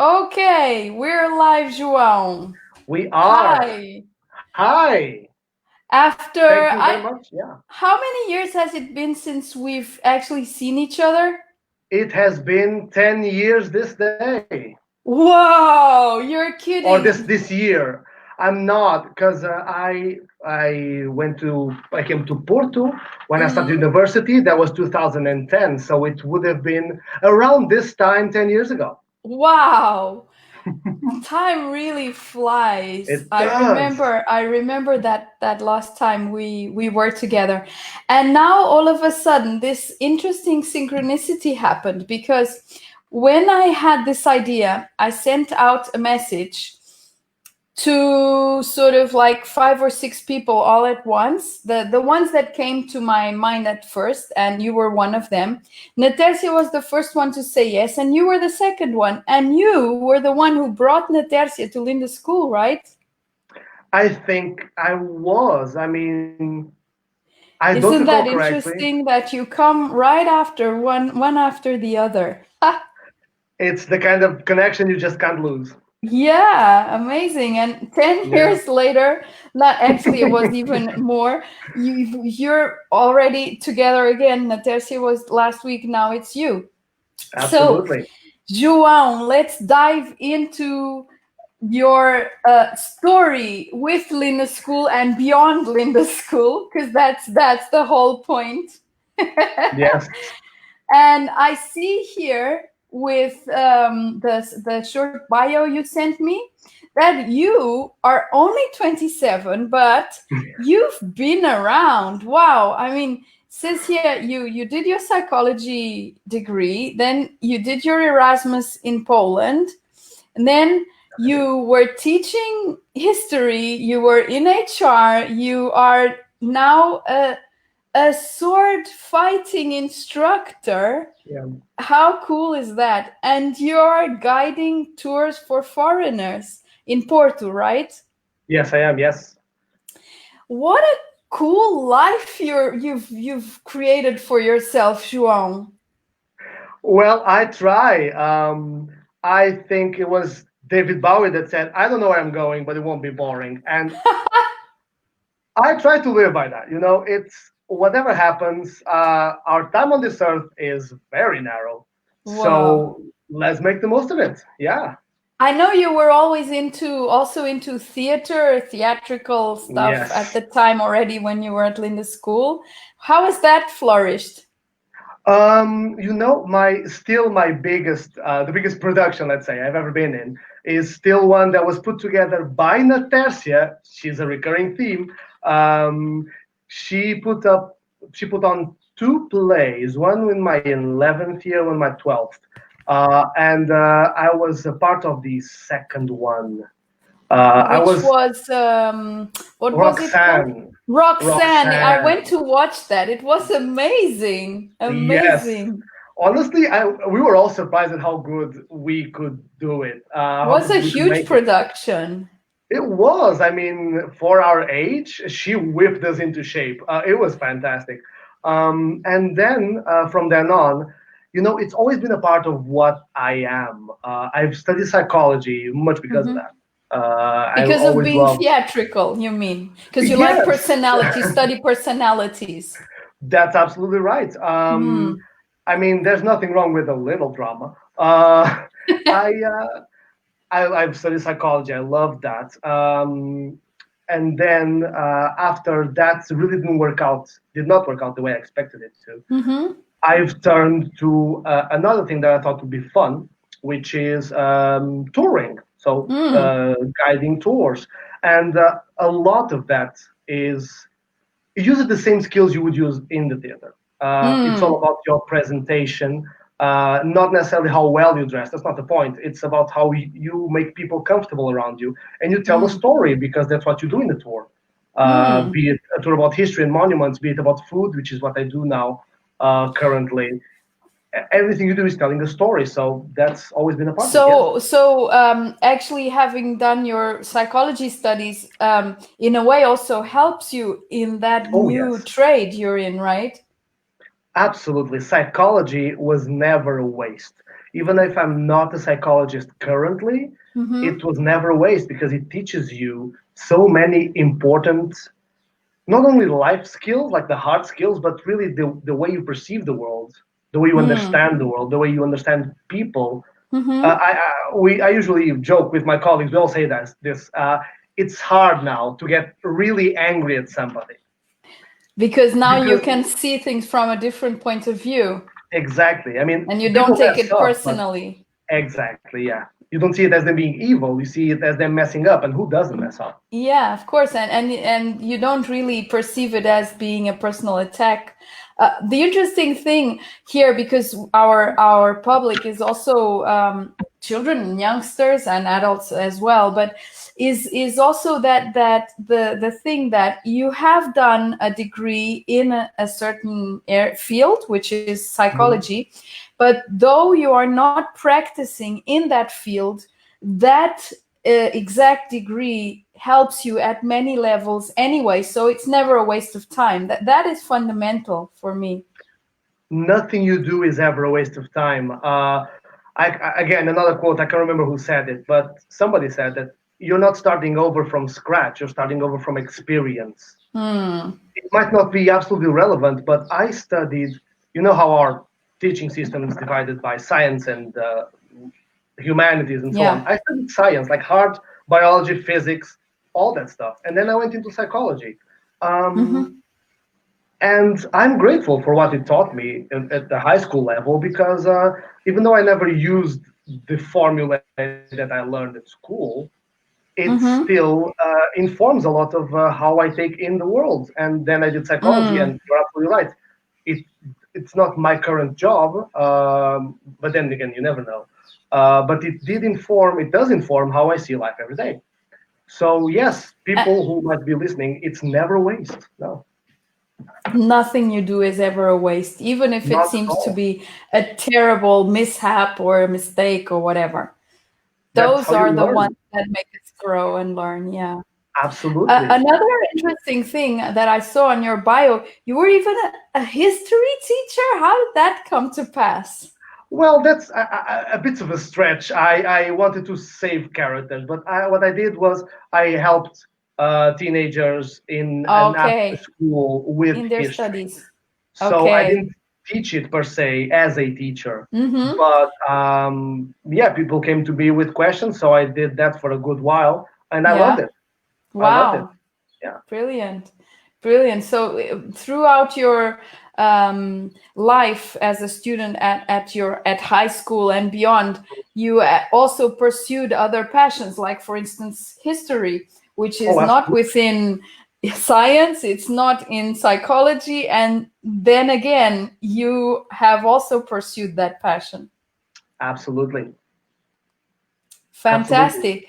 Okay, we're live, João. We are. Hi. Hi. After Thank you very I, much. Yeah. how many years has it been since we've actually seen each other? It has been 10 years this day Whoa, you're or this kidding. year. I'm not because I came to Porto when I started Mhm. university. That was 2010, so it would have been around this time 10 years ago. Wow. Time really flies. It I does. remember I remember that last time we were together. And now all of a sudden this interesting synchronicity happened because when I had this idea, I sent out a message to sort of like 5 or 6 people all at once, the ones that came to my mind at first, and you were one of them. Natercia was the first one to say yes, and you were the second one, and you were the one who brought Natercia to Linda School, right? I think I was. I mean, I don't Isn't recall that correctly. interesting that you come right after one after the other? It's the kind of connection you just can't lose. Yeah, amazing. And 10 Yeah. years later, not actually, it was even more. You're already together again. Natercia was last week, now it's you. So, Absolutely. João, let's dive into your story with Linda School and beyond Linda School, because that's the whole point. Yes. And I see here with the short bio you sent me that you are only 27, but you've been around. Wow. I mean, says here you did your psychology degree, then you did your Erasmus in Poland, and then you were teaching history, you were in HR, you are now a sword fighting instructor. Yeah. How cool is that? And you're guiding tours for foreigners in Porto, right? Yes, I am. Yes. What a cool life you've created for yourself, João. Well, I try. I think it was David Bowie that said, "I don't know where I'm going, but it won't be boring." And I try to live by that. It's whatever happens. Our time on this earth is very narrow, Wow. so let's make the most of it. Yeah. I know you were always also into theater, theatrical stuff at Yes. the time already when you were at Linda School. How has that flourished? The biggest production, let's say, I've ever been in is still one that was put together by Natercia. She's a recurring theme. Um, she put up, she put on two plays, one in my 11th year, one in my 12th, and I was a part of the second one. I Which was was what was it called? Roxanne. Roxanne. I went Roxanne. to watch that. It was amazing. Yes. Amazing. Honestly, we were all surprised at how good we could do it, how Was a good we could huge make it. production. It was, I mean, for our age, she whipped us into shape. It was fantastic. And then from then on, it's always been a part of what I am. I've studied psychology much because of Hmm. that. I've Because of always being loved. theatrical, you mean? Because you like Yes, personality, study personalities. that's absolutely right. Hmm. I mean, there's nothing wrong with a little drama. I I've studied psychology. I love that. And then after that really did not work out the way I expected it to. Hmm. I've turned to another thing that I thought would be fun, which is touring. So Mm. guiding tours. And a lot of that is it uses the same skills you would use in the theater. It's all Mm. about your presentation, not necessarily how well you dress. That's not the point. It's about how you make people comfortable around you, and you tell a Mm. story because that's what you do in the tour. Mm. Be it a tour about history and monuments, be it about food, which is what I do now currently. Everything you do is telling a story, so that's always been a part of it. Yes. So actually, having done your psychology studies, in a way, also helps you in that Oh new yes. trade you're in, right? Absolutely. Psychology was never a waste. even if I'm not a psychologist currently, it was never a waste because it teaches you so many important, not only life skills, like the hard skills, but really the way you perceive the world, the way you understand the world, the way you understand people. I usually joke with my colleagues. We all say this. It's hard now to get really angry at somebody because now you can see things from a different point of view. Exactly. I mean, and you don't take it personally. Exactly. Yeah. You don't see it as them being evil. You see it as them messing up, and who doesn't mess up? Yeah, of course, and you don't really perceive it as being a personal attack. The interesting thing here, because our public is also children and youngsters and adults as well, but is also that the thing that you have done a degree in a certain field, which is psychology, but though you are not practicing in that field, that exact degree helps you at many levels anyway, so it's never a waste of time. That is fundamental for me. Nothing you do is ever a waste of time. Again, another quote, I can't remember who said it, but somebody said that you're not starting over from scratch, you're starting over from experience. It might not be absolutely relevant, but I studied, you know how our teaching system is divided by science and humanities and so on. I studied science, like hard biology, physics, all that stuff. And then I went into psychology. And I'm grateful for what it taught me at the high school level, because even though I never used the formula that I learned at school, it still informs a lot of how I take in the world. And then I did psychology, and you're absolutely right. It's not my current job, but then again, you never know. But it does inform how I see life every day. So yes, people who might be listening, it's never a waste. No. Nothing you do is ever a waste, even if it seems to be a terrible mishap or a mistake or whatever. Those are the ones that make us grow and learn. Yeah. Absolutely. Another interesting thing that I saw on your bio, you were even a history teacher. How did that come to pass? Well, that's a bit of a stretch. I wanted to save characters, but what I did was I helped teenagers in an after school with in their history. Studies. So I didn't teach it per se as a teacher, but yeah, people came to me with questions, so I did that for a good while, and I loved it. Wow. I loved it. Yeah. Brilliant. So throughout your life as a student at high school and beyond, you also pursued other passions, like for instance history, which is not within science, it's not in psychology, and then again you have also pursued that passion. Absolutely. Fantastic. Absolutely.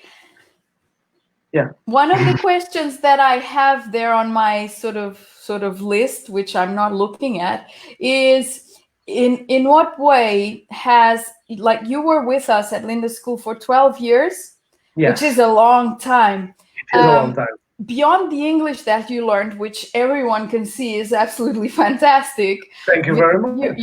Yeah. One of the questions that I have there on my sort of list, which I'm not looking at, is in what way has, like, you were with us at lindaschool for 12 years, which is a long time. It is a long time. Beyond the English that you learned, which everyone can see is absolutely fantastic. Thank you very much.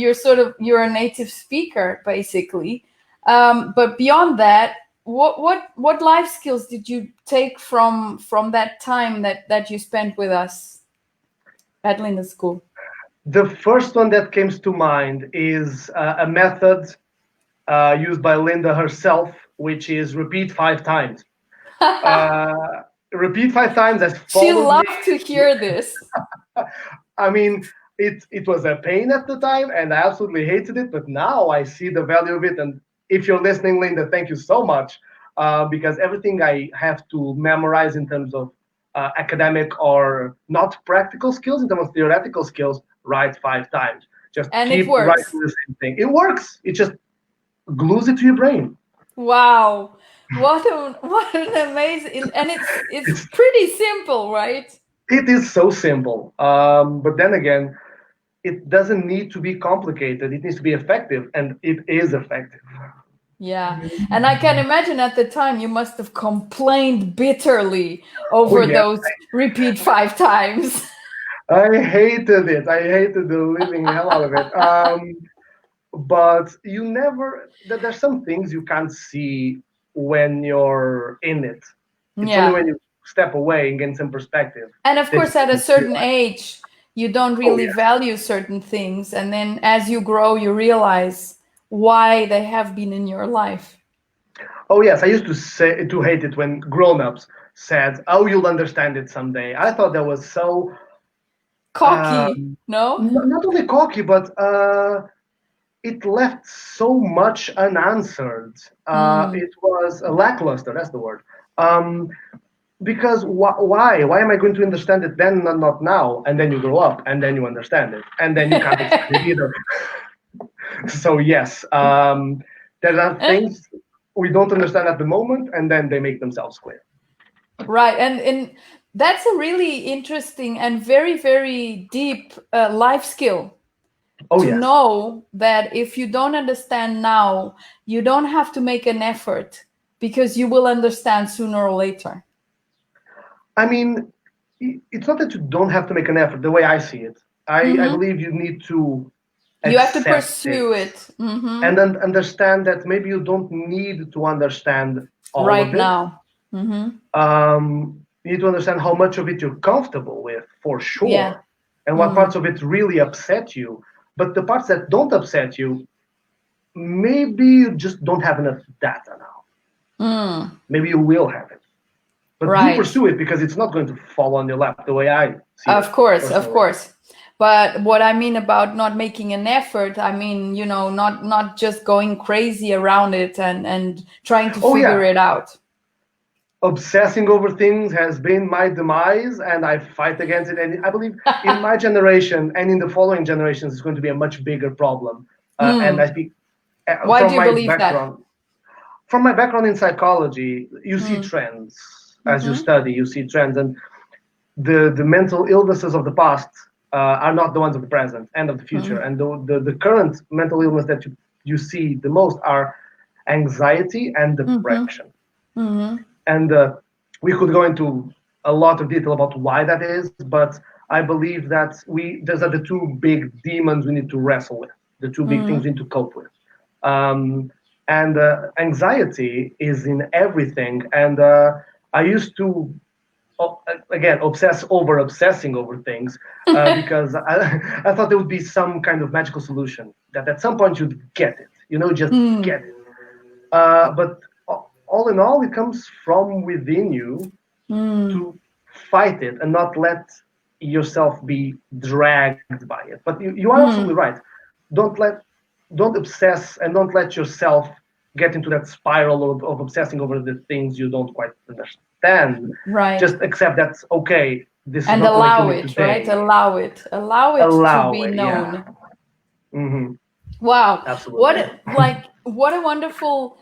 You're a native speaker, basically. But beyond that, what life skills did you take from that time that you spent with us at lindaschool? The first one that comes to mind is a method used by Linda herself, which is repeat 5 times. Repeat 5 times as follows. She loved to hear this. I mean, it was a pain at the time, and I absolutely hated it, but now I see the value of it. And if you're listening, Linda, thank you so much, because everything I have to memorize in terms of academic or not practical skills, in terms of theoretical skills, write 5 times. Just keep writing the same thing. It works. It just glues it to your brain. Wow. What an amazing, and it's pretty simple, right? It is so simple. But then again, it doesn't need to be complicated. It needs to be effective, and it is effective. Yeah, and I can imagine at the time you must have complained bitterly over those repeat 5 times. I hated it. I hated the living hell out of it. but you never. There's some things you can't see when you're in it. It's only when you step away and gain some perspective. And of course, at a certain realize. age, you don't really value certain things. And then as you grow, you realize why they have been in your life. Oh yes, I used to hate it when grown-ups said, "Oh, you'll understand it someday." I thought that was so cocky. No, not only cocky, but it left so much unanswered. It was lackluster. That's the word. Because why am I going to understand it then and not now? And then you grow up and then you understand it and then you can't explain it either. So yes, there are things we don't understand at the moment and then they make themselves clear. Right, and that's a really interesting and very, very deep life skill. To know that if you don't understand now, you don't have to make an effort because you will understand sooner or later. I mean, it's not that you don't have to make an effort, the way I see it. I believe you need to have to pursue it. And then understand that maybe you don't need to understand all of it. Now. You need to understand how much of it you're comfortable with, for sure, and what parts of it really upset you. But the parts that don't upset you, maybe you just don't have enough data now. Maybe you will have it. But you pursue it because it's not going to fall on your lap the way I see it. Of course. But what I mean about not making an effort, I mean, not just going crazy around it and trying to figure it out. Obsessing over things has been my demise, and I fight against it. And I believe in my generation and in the following generations, it's going to be a much bigger problem. And I speak Why do you believe that? From my background in psychology, you see trends. As you study, you see trends, and the mental illnesses of the past are not the ones of the present and of the future. And the current mental illness that you see the most are anxiety and depression. And we could go into a lot of detail about why that is, but I believe that those are the two big demons we need to wrestle with, the two big things we need to cope with. And anxiety is in everything. And I used to, again, obsessing over things because I thought there would be some kind of magical solution that at some point you'd get it, just get it. But all in all, it comes from within you to fight it and not let yourself be dragged by it. But you are absolutely right. Don't obsess and don't let yourself get into that spiral of obsessing over the things you don't quite understand. Right. Just accept that's okay. This is and not allow it, today. Right? Allow it to be known. Yeah. Wow. Absolutely. What a wonderful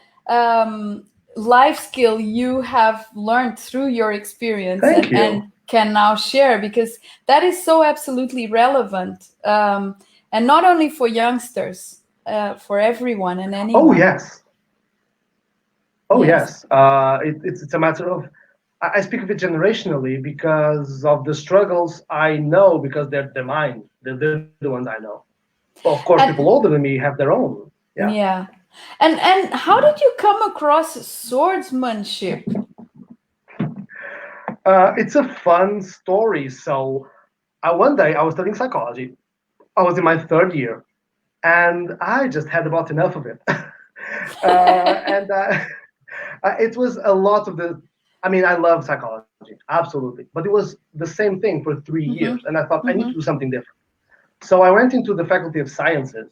life skill you have learned through your experience and can now share, because that is so absolutely relevant, and not only for youngsters, for everyone and anyone. Yes. It's a matter of, I speak of it generationally because of the struggles I know, because they're mine. They're the ones I know. Well, of course, people older than me have their own. Yeah. And how did you come across swordsmanship? It's a fun story. So one day I was studying psychology. I was in my third year, and I just had about enough of it. And it was a lot of I love psychology, absolutely. But it was the same thing for 3 years. And I thought I need to do something different. So I went into the Faculty of Sciences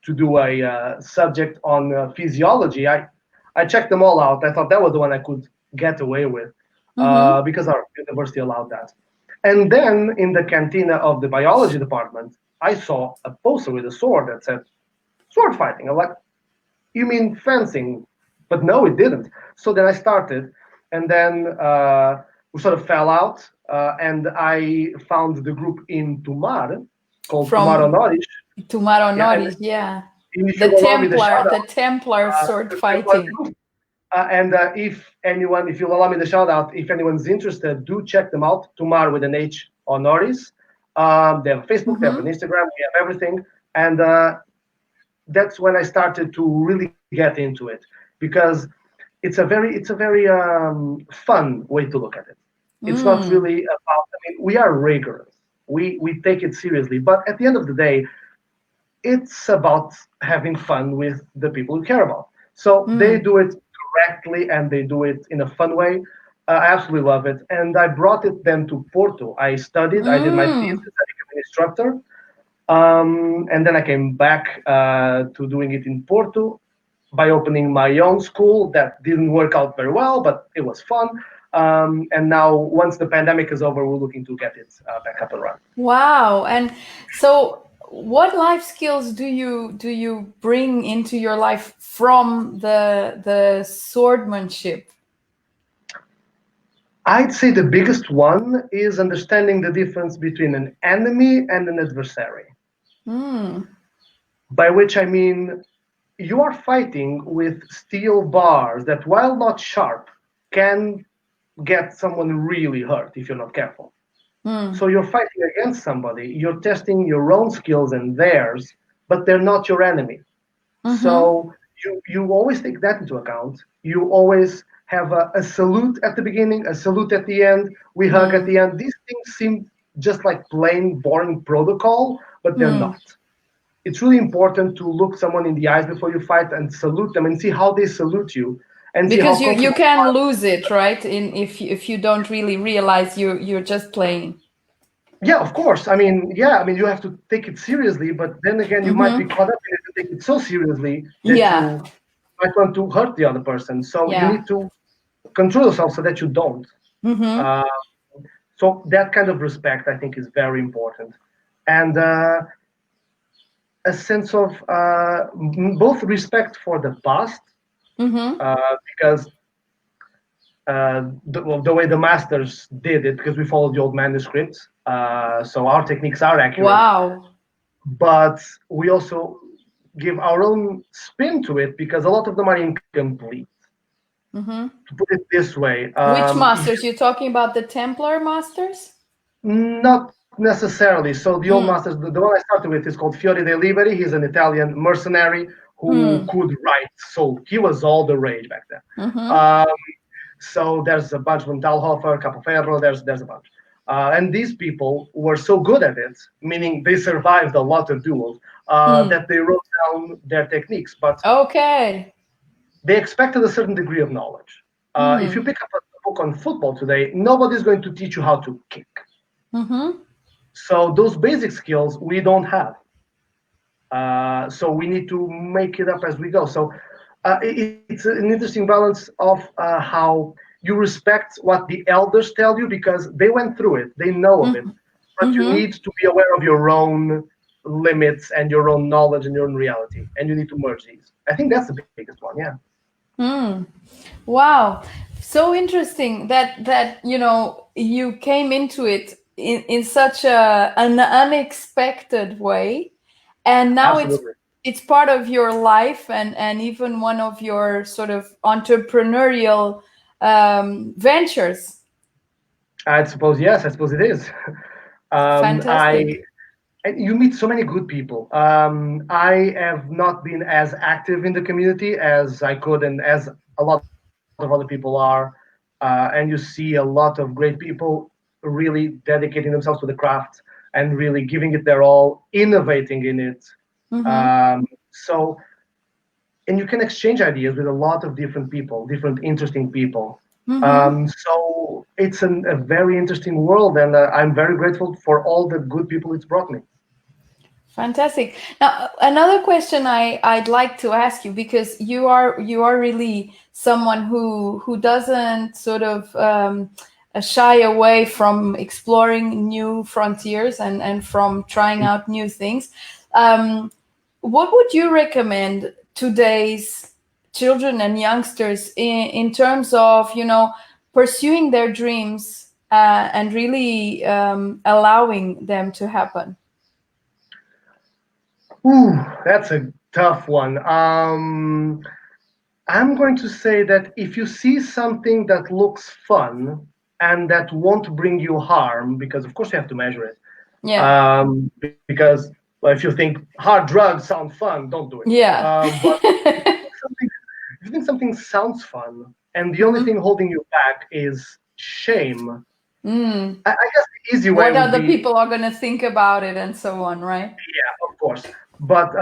to do a subject on physiology. I checked them all out. I thought that was the one I could get away with because our university allowed that. And then in the cantina of the biology department, I saw a poster with a sword that said sword fighting. I'm like, you mean fencing? But no, it didn't. So then I started, and then we sort of fell out, and I found the group in Tomar called Tomar Honoris. Tomar Honoris, yeah. The Templar sword fighting. And if you'll allow me the shout out, if anyone's interested, do check them out. Tomar with an H Honoris. They have a Facebook, they have an Instagram, we have everything. And that's when I started to really get into it, because it's a very fun way to look at it. It's not really about. I mean, we are rigorous. We take it seriously, but at the end of the day, it's about having fun with the people you care about. So they do it correctly and they do it in a fun way. I absolutely love it. And I brought it then to Porto. I studied, I did my thesis, I became an instructor. And then I came back to doing it in Porto by opening my own school. That didn't work out very well, but it was fun. And now, once the pandemic is over, we're looking to get it back up and running. Wow. And so what life skills do you bring into your life from the swordmanship? I'd say the biggest one is understanding the difference between an enemy and an adversary. By which I mean, you are fighting with steel bars that, while not sharp, can get someone really hurt if you're not careful. So you're fighting against somebody, you're testing your own skills and theirs, but they're not your enemy. So you always take that into account. You always have a salute at the beginning, a salute at the end, we hug at the end. These things seem just like plain, boring protocol, but they're not. It's really important to look someone in the eyes before you fight and salute them and see how they salute you. And because you can lose it, right? If you don't really realize you're just playing. Yeah, of course. I mean, you have to take it seriously, but then again, you might be caught up in it and take it so seriously that you might want to hurt the other person. So you need to control yourself so that you don't. So that kind of respect, I think, is very important. And a sense of both respect for the past, because the way the masters did it, because we followed the old manuscripts, so our techniques are accurate. Wow. But we also give our own spin to it, because a lot of them are incomplete. To put it this way. Which masters? You're talking about the Templar masters? Not necessarily. So the old masters, the one I started with is called Fiore dei Liberi. He's an Italian mercenary who could write. So he was all the rage back then. So there's a bunch from Talhofer, Capoferro, there's a bunch. And these people were so good at it, meaning they survived a lot of duels, that they wrote down their techniques. But they expected a certain degree of knowledge. If you pick up a book on football today, nobody's going to teach you how to kick. So those basic skills we don't have. So we need to make it up as we go. So it's an interesting balance of how you respect what the elders tell you, because they went through it, they know of it, but you need to be aware of your own limits and your own knowledge and your own reality, and you need to merge these. I think that's the biggest one. Wow, so interesting that you came into it in such an unexpected way, and now it's part of your life and even one of your sort of entrepreneurial ventures. I suppose it is. Fantastic. You meet so many good people. I have not been as active in the community as I could, and as a lot of other people are. And you see a lot of great people really dedicating themselves to the craft and really giving it their all, innovating in it. And you can exchange ideas with a lot of different people, different interesting people. So it's a very interesting world, and I'm very grateful for all the good people it's brought me. Fantastic. Now, another question I'd like to ask you, because you are really someone who doesn't sort of shy away from exploring new frontiers and from trying out new things. What would you recommend today's children and youngsters in terms of pursuing their dreams and really allowing them to happen? Ooh, that's a tough one. I'm going to say that if you see something that looks fun and that won't bring you harm, because of course you have to measure it. Because Well, if you think hard drugs sound fun, don't do it. Yeah. But if you think something sounds fun, and the only thing holding you back is shame, I guess the easy way What would other be, people are going to think about it and so on, right? yeah, of course. But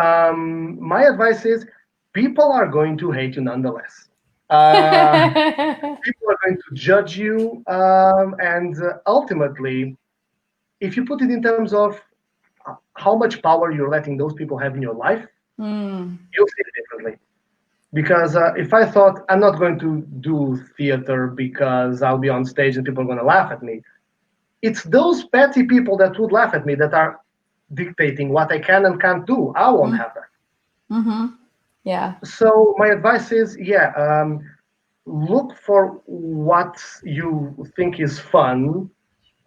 my advice is, people are going to hate you nonetheless. People are going to judge you, and ultimately, if you put it in terms of how much power you're letting those people have in your life, you'll see it differently. Because if I thought I'm not going to do theater because I'll be on stage and people are going to laugh at me, it's those petty people that would laugh at me that are dictating what I can and can't do. I won't have that. Yeah. So my advice is, look for what you think is fun.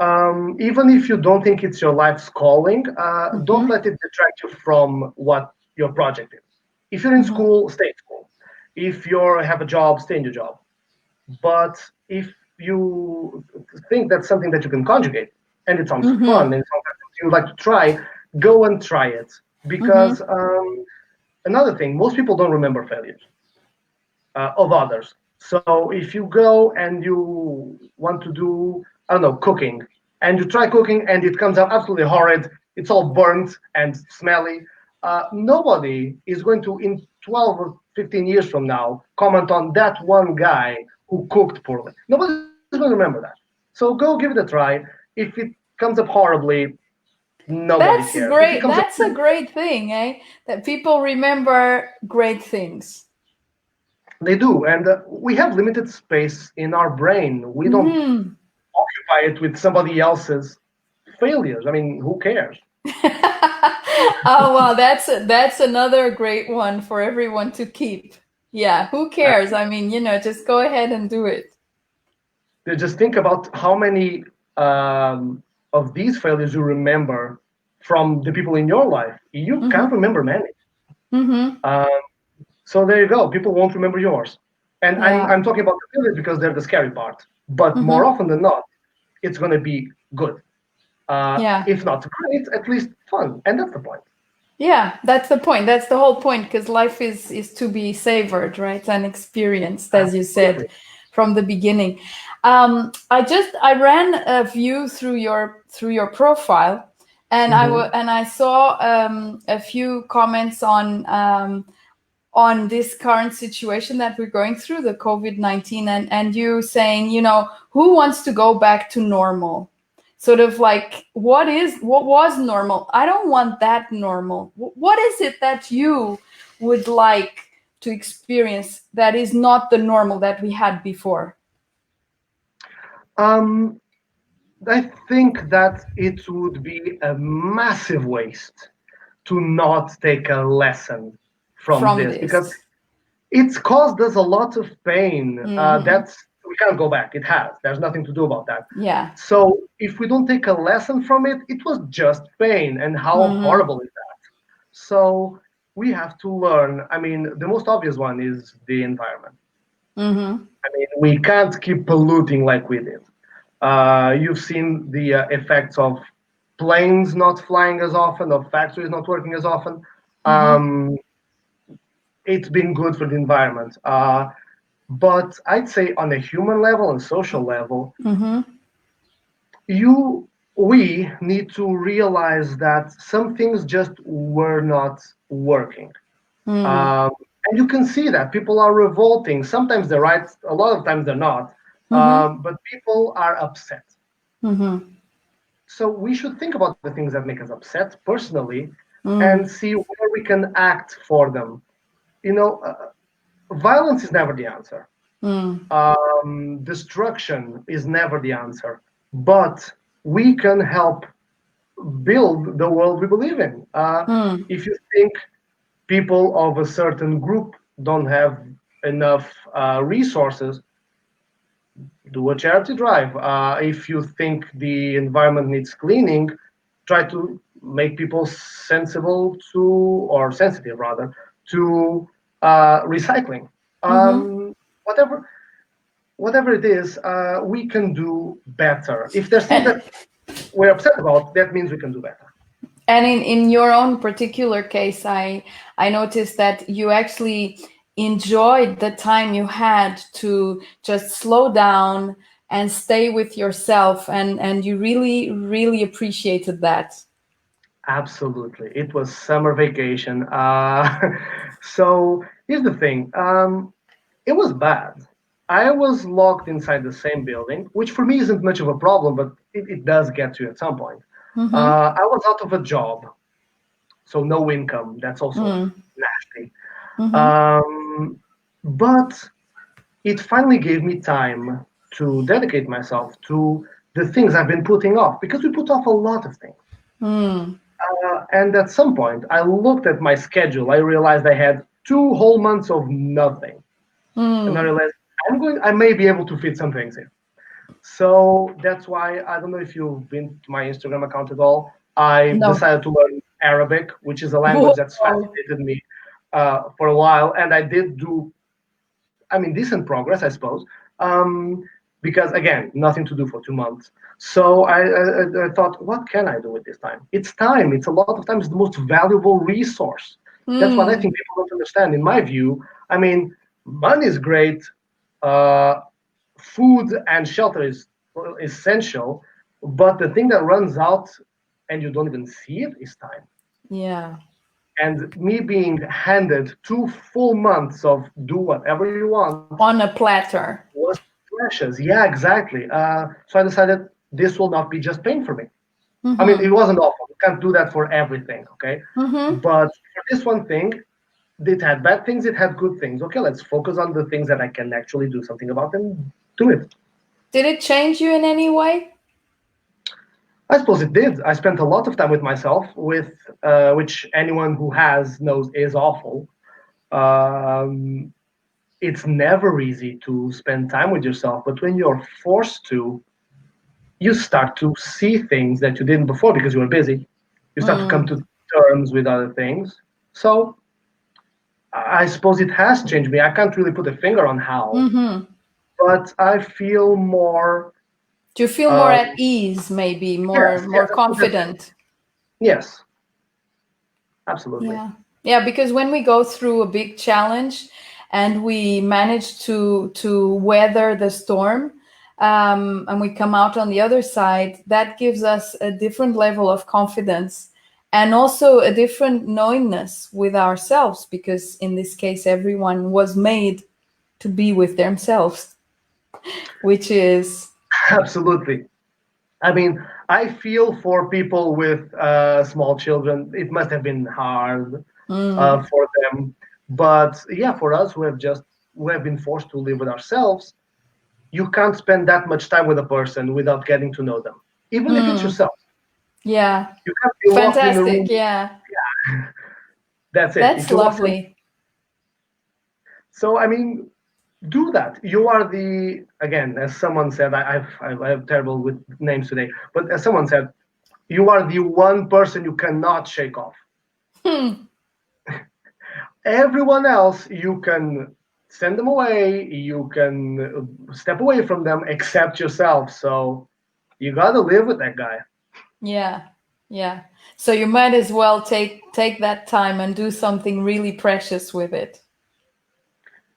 Even if you don't think it's your life's calling, don't let it detract you from what your project is. If you're in school, stay in school. If you have a job, stay in your job. But if you think that's something that you can conjugate and it sounds fun and it's something you would like to try, go and try it. Because another thing, most people don't remember failures of others. So if you go and you want to do, I don't know, cooking, and you try cooking and it comes out absolutely horrid, it's all burnt and smelly, nobody is going to, in 12 or 15 years from now, comment on that one guy who cooked poorly. Nobody's going to remember that. So go give it a try. If it comes up horribly, nobody That's cares. great. That's a great thing, eh? That people remember great things. They do, and we have limited space in our brain. We don't occupy it with somebody else's failures. I mean, who cares? Oh wow, that's another great one for everyone to keep. Yeah, who cares? I mean, just go ahead and do it. Just think about how many of these failures you remember from the people in your life. You can't remember many. So there you go. People won't remember yours. And Yeah. I'm talking about the failures because they're the scary part. But more often than not, it's going to be good. Yeah. If not great, at least fun. And that's the point. Yeah, that's the point. That's the whole point, because life is to be savored, right? And experienced, as you said from the beginning. I ran a view through your profile, and I saw a few comments on this current situation that we're going through, the COVID-19, and you saying, who wants to go back to normal? Sort of like, what was normal? I don't want that normal. What is it that you would like to experience that is not the normal that we had before? I think that it would be a massive waste to not take a lesson from this, because it's caused us a lot of pain. We can't go back. It has. There's nothing to do about that. Yeah. So if we don't take a lesson from it, it was just pain. And how horrible is that? So we have to learn. I mean, the most obvious one is the environment. I mean, we can't keep polluting like we did. You've seen the effects of planes not flying as often, of factories not working as often. It's been good for the environment. But I'd say on a human level and social level, we need to realize that some things just were not working. And you can see that people are revolting. Sometimes they're right, a lot of times they're not. But people are upset. So we should think about the things that make us upset personally and see where we can act for them. Violence is never the answer. Destruction is never the answer. But we can help build the world we believe in. If you think people of a certain group don't have enough resources, do a charity drive. If you think the environment needs cleaning, try to make people sensitive rather, to recycling. Whatever it is, we can do better. If there's things that we're upset about, that means we can do better. And in your own particular case, I noticed that you actually enjoyed the time you had to just slow down and stay with yourself, and you really, really appreciated that. Absolutely. It was summer vacation. So here's the thing. It was bad. I was locked inside the same building, which for me isn't much of a problem, but it does get to you at some point. Mm-hmm. I was out of a job, so no income. That's also nasty. Mm-hmm. But it finally gave me time to dedicate myself to the things I've been putting off, because we put off a lot of things. Mm. And at some point, I looked at my schedule. I realized I had 2 whole months of nothing, and I Mm. realized I may be able to fit some things in. So that's why, I don't know if you've been to my Instagram account at all. I No. decided to learn Arabic, which is a language that's Whoa. fascinated me for a while, and I did do, I mean, decent progress, I suppose. Because again, nothing to do for 2 months. So I thought, what can I do with this time? It's time. It's a lot of time. It's the most valuable resource. That's what I Mm. think people don't understand. In my view, I mean, money is great. Uh, Food and shelter is essential, but the thing that runs out and you don't even see it is time. Yeah. And me being handed 2 full months of do whatever you want On a platter. was precious. Yeah, exactly. So I decided this will not be just pain for me. I mean, it Mm-hmm. wasn't awful. You can't do that for everything, okay? Mm-hmm. But for this one thing, it had bad things, it had good things. Okay, let's focus on the things that I can actually do something about and do it. Did it change you in any way? I suppose it did. I spent a lot of time with myself, with which anyone who has knows is awful. Um, it's never easy to spend time with yourself, but when you're forced to, you start to see things that you didn't before because you were busy. You start to come Mm. to terms with other things. So I suppose it has changed me. I can't really put a finger on how, Mm-hmm. but I feel more. Do you feel more Uh, at ease, maybe yes, more yes, I suppose that's it. confident? Yes, absolutely. Yeah. Yeah, because when we go through a big challenge and we manage to weather the storm, and we come out on the other side, that gives us a different level of confidence and also a different knowingness with ourselves, because in this case, everyone was made to be with themselves, which is Absolutely. I mean, I feel for people with small children. It must have been hard mm, for them. But yeah, for us who have been forced to live with ourselves, you can't spend that much time with a person without getting to know them, even if it's mm, yourself. yeah, You can't be locked in a fantastic. room. Yeah, That's it. If that's you lock them, lovely. so I mean, do that. You are the, again, as someone said, I'm terrible with names today, but as someone said, you are the one person you cannot shake off. Hmm. Everyone else, you can send them away, you can step away from them, except yourself. So you got to live with that guy. Yeah, yeah. So you might as well take that time and do something really precious with it.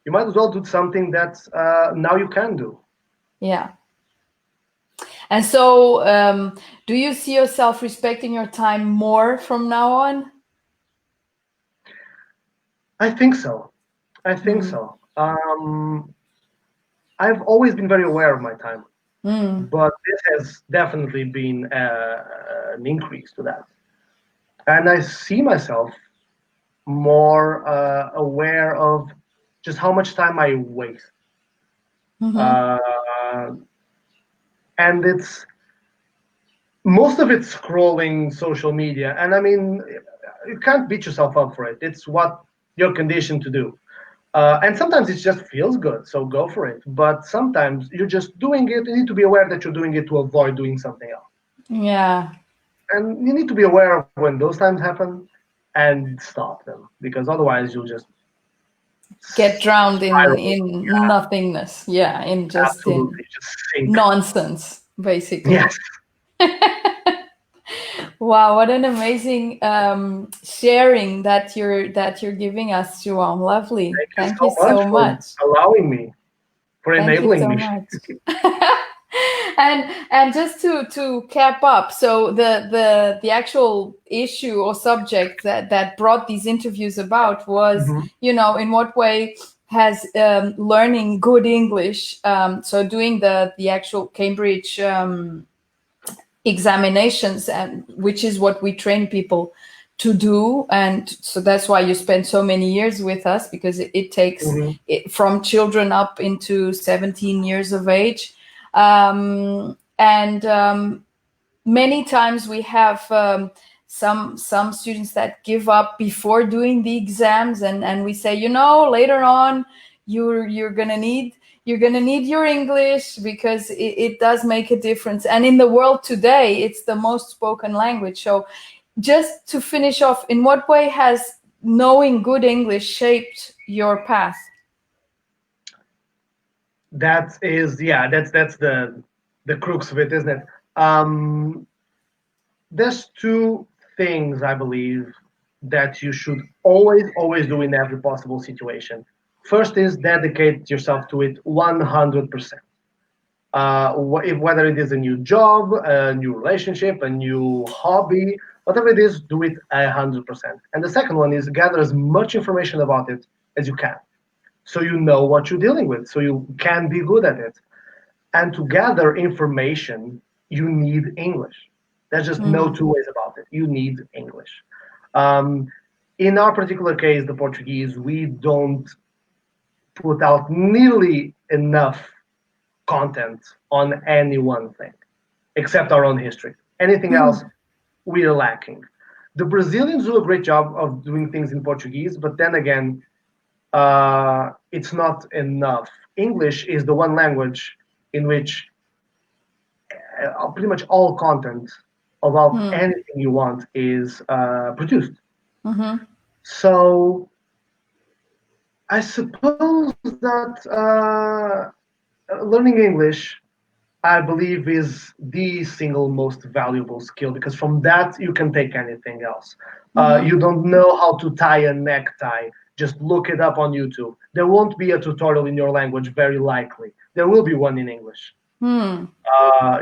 You might as well do something that now you can do. Yeah. And so, do you see yourself respecting your time more from now on? I think so. I think Mm. so. I've always been very aware of my time, Mm. but this has definitely been an increase to that. And I see myself more aware of just how much time I waste. Mm-hmm. Uh, and it's most of it's scrolling social media. And I mean, you can't beat yourself up for it. It's what you're conditioned to do. And sometimes it just feels good, so go for it. But sometimes you're just doing it. You need to be aware that you're doing it to avoid doing something else. Yeah. And you need to be aware of when those times happen and stop them, because otherwise you'll just Get drowned spiral. in nothingness. Yeah, in just in Absolutely, just sink. nonsense, basically. Yes. Wow, what an amazing sharing that you're giving us, João. Lovely. Thank you Thank you so much so for much. allowing me, for Thank you enabling so me. much. And just to cap up, so the actual issue or subject that brought these interviews about was, Mhm. in what way has learning good English, so doing the actual Cambridge examinations, and which is what we train people to do, and so that's why you spend so many years with us, because it takes Mhm. it from children up into 17 years of age, and many times we have some students that give up before doing the exams, and we say, later on you're gonna need your English, because it does make a difference, and in the world today it's the most spoken language. So just to finish off, in what way has knowing good English shaped your path? That is, yeah, that's the crux of it, isn't it? Um, there's two things I believe that you should always do in every possible situation. First is dedicate yourself to it 100%. Whether it is a new job, a new relationship, a new hobby, whatever it is, do it 100%. And the second one is gather as much information about it as you can, so you know what you're dealing with, so you can be good at it. And to gather information, you need English. There's just no Mm. two ways about it. You need English. Um, in our particular case, the Portuguese, we don't put out nearly enough content on any one thing, except our own history. Anything else, we are lacking. The Brazilians do a great job of doing things in Portuguese, but then again, it's not enough. English is the one language in which pretty much all content about Mm. anything you want is produced. Mm-hmm. So I suppose that learning English, I believe, is the single most valuable skill, because from that you can take anything else. Mm-hmm. You don't know how to tie a necktie, just look it up on YouTube. There won't be a tutorial in your language, very likely. There will be one in English. Mm.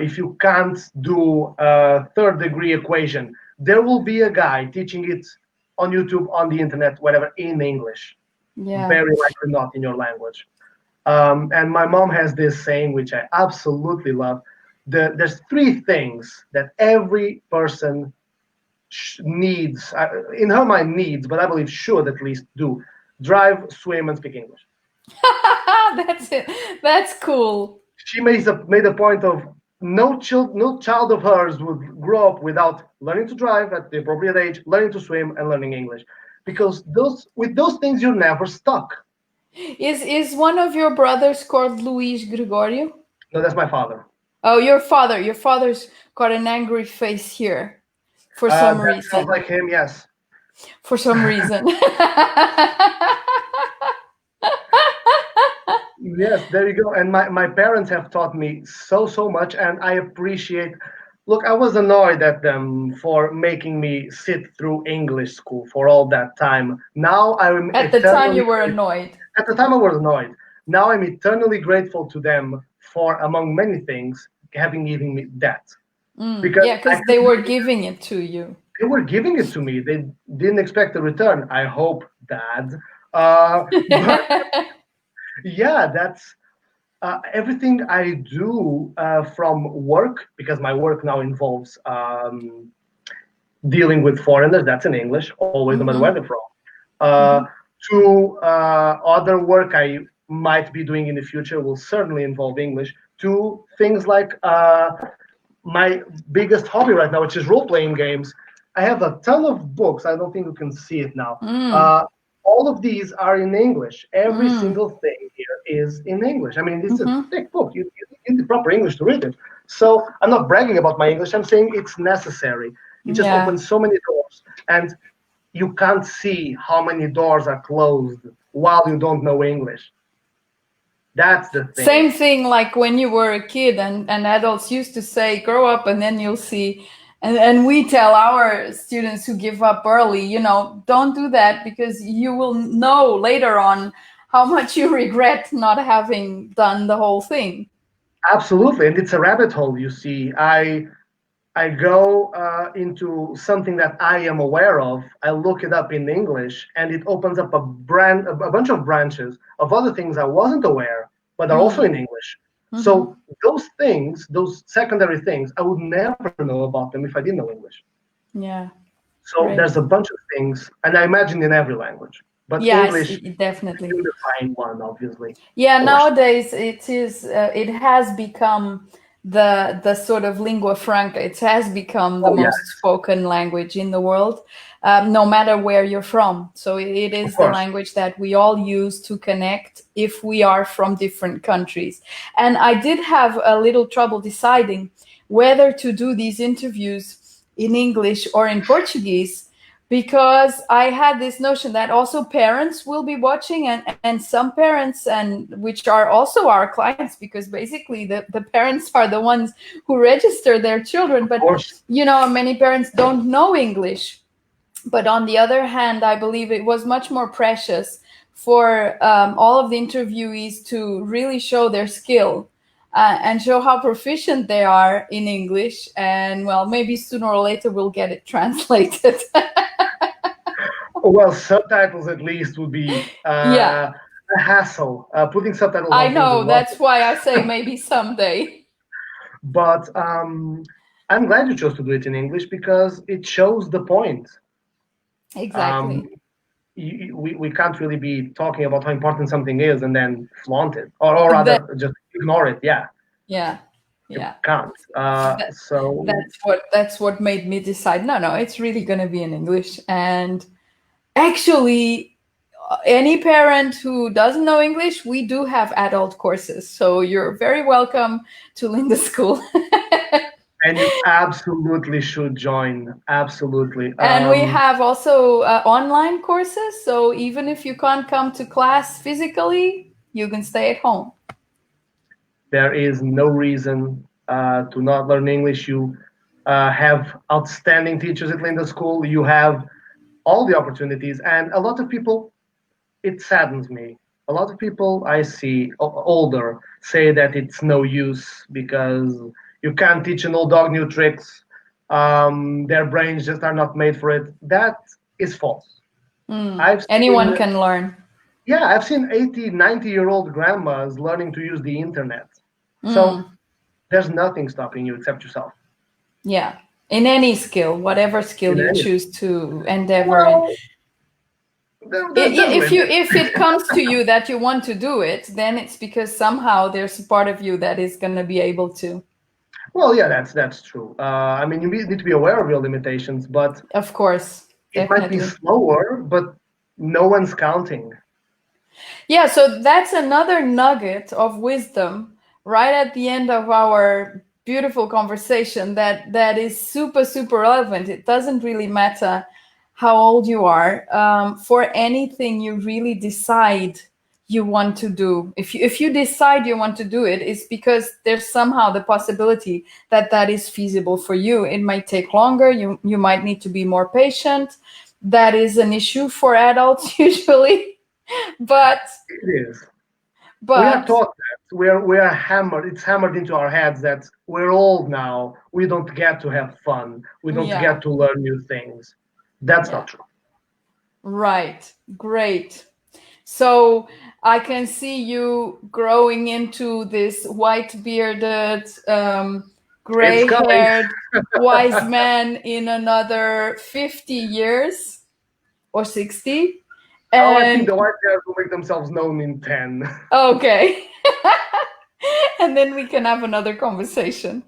If you can't do a third degree equation, there will be a guy teaching it on YouTube, on the internet, whatever, in English. Yeah. Very likely not in your language. And my mom has this saying, which I absolutely love. There's three things that every person needs, in her mind needs, but I believe should at least do: drive, swim, and speak English. That's it. That's cool. She made a point of no child of hers would grow up without learning to drive at the appropriate age, learning to swim, and learning English, because those things you're never stuck. Is one of your brothers called Luis Gregorio? No, that's my father. Oh, your father. Your father's got an angry face here for some That sounds reason. like him. Yes. For some reason. Yes, there you go. And my parents have taught me so much, and I appreciate. Look, I was annoyed at them for making me sit through English school for all that time. Now I'm At the time, you eternally were annoyed. At the time I was annoyed. Now I'm eternally grateful to them for, among many things, having given me that. Because Yeah, because they were giving it to you. they were giving it to me. They didn't expect a return. I hope, Dad. But yeah, that's everything I do from work, because my work now involves dealing with foreigners. That's in English, always, no matter where they're from. Uh, to other work I might be doing in the future will certainly involve English. To things like my biggest hobby right now, which is role-playing games. I have a ton of books. I don't think you can see it now. All of these are in English. Every single thing here is in English. I mean, it's a thick book. You need the proper English to read it. So I'm not bragging about my English. I'm saying it's necessary. It just opens so many doors. And you can't see how many doors are closed while you don't know English. That's the thing. Same thing like when you were a kid and adults used to say, grow up and then you'll see And we tell our students who give up early, you know, don't do that, because you will know later on how much you regret not having done the whole thing. Absolutely, and it's a rabbit hole. You see, I go into something that I am aware of. I look it up in English, and it opens up a bunch of branches of other things I wasn't aware, but are also in English. So those things, those secondary things, I would never know about them if I didn't know English. Yeah. So Great. there's a bunch of things, and I imagine in every language, but Yes, English, definitely. unifying one, obviously. Yeah, Of course. nowadays it has become the sort of lingua franca. It has become the Oh yes, most spoken language in the world, no matter where you're from. So it of is the course. language that we all use to connect if we are from different countries. And I did have a little trouble deciding whether to do these interviews in English or in Portuguese, because I had this notion that also parents will be watching, and some parents, and which are also our clients, because basically the parents are the ones who register their children. But, you know, many parents don't know English. But on the other hand, I believe it was much more precious for all of the interviewees to really show their skill. And show how proficient they are in English. And, well, maybe sooner or later we'll get it translated. Well, subtitles at least would be Yeah, a hassle. Putting subtitles I on things is know. not. That's why I say maybe someday. But I'm glad you chose to do it in English because it shows the point. Um, Exactly. we can't really be talking about how important something is and then flaunt it, or rather That, just ignore it. Yeah, yeah, you yeah. can't. That, So that's what made me decide. No, it's really going to be in English. And actually, any parent who doesn't know English, we do have adult courses. So you're very welcome to lindaschool. and you absolutely should join. Absolutely. And we have also online courses. So even if you can't come to class physically, you can stay at home. There is no reason to not learn English. You have outstanding teachers at Linda School. You have all the opportunities, and a lot of people. It saddens me. A lot of people I see older say that it's no use because you can't teach an old dog new tricks. Their brains just are not made for it. That is false. I've Anyone seen, can learn. yeah, I've seen 80, 90-year-old grandmas learning to use the internet. So there's nothing stopping you except yourself. Yeah, in any skill, whatever skill In you any, choose to endeavor in. well, there's If it comes to you that you want to do it, then it's because somehow there's a part of you that is going to be able to. well, yeah, that's true. I mean, you need to be aware of your limitations, but Of course, it might be definitely. slower, but no one's counting. Yeah, so that's another nugget of wisdom right at the end of our beautiful conversation that is super, super relevant. It doesn't really matter how old you are. For anything you really decide you want to do, if you decide you want to do it, it's because there's somehow the possibility that is feasible for you. It might take longer. You might need to be more patient. That is an issue for adults usually. But It is. We are taught that we are hammered. It's hammered into our heads that we're old now. We don't get to have fun. We don't yeah, get to learn new things. That's not true. right. Great. So I can see you growing into this white bearded, gray haired wise man in another 50 years or 60. Oh, I think And the white hairs will make themselves known in 10. okay. And then we can have another conversation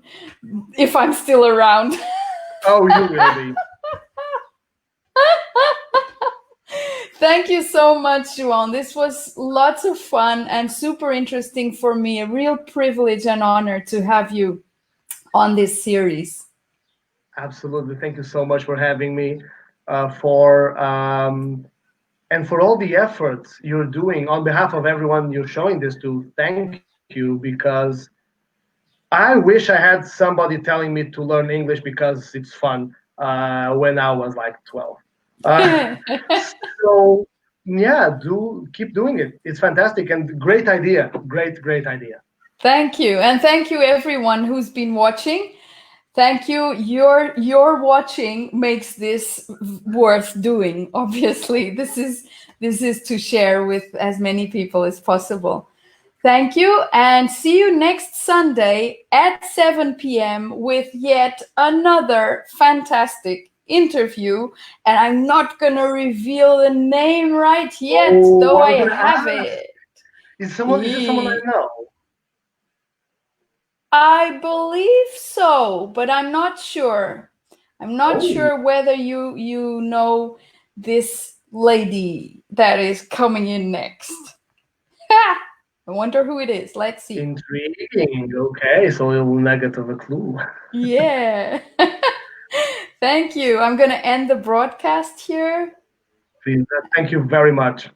if I'm still around. Oh, you will be. Thank you so much, João. This was lots of fun and super interesting for me. A real privilege and honor to have you on this series. Absolutely. Thank you so much for having me. For and for all the efforts you're doing on behalf of everyone you're showing this to. Thank you because I wish I had somebody telling me to learn English because it's fun when I was like 12. So yeah, keep doing it. It's fantastic and great idea. Great idea. Thank you. And thank you everyone who's been watching. Thank you. Your watching makes this worth doing. Obviously, this is to share with as many people as possible. Thank you, and see you next Sunday at 7 p.m. with yet another fantastic interview. And I'm not gonna reveal the name right yet, though I have it. Is it someone I know? I believe so, but I'm not sure. I'm not sure whether you know this lady that is coming in next. I wonder who it is. Let's see. Intriguing. Okay, so we will not get a clue. Yeah. Thank you. I'm going to end the broadcast here. Thank you very much.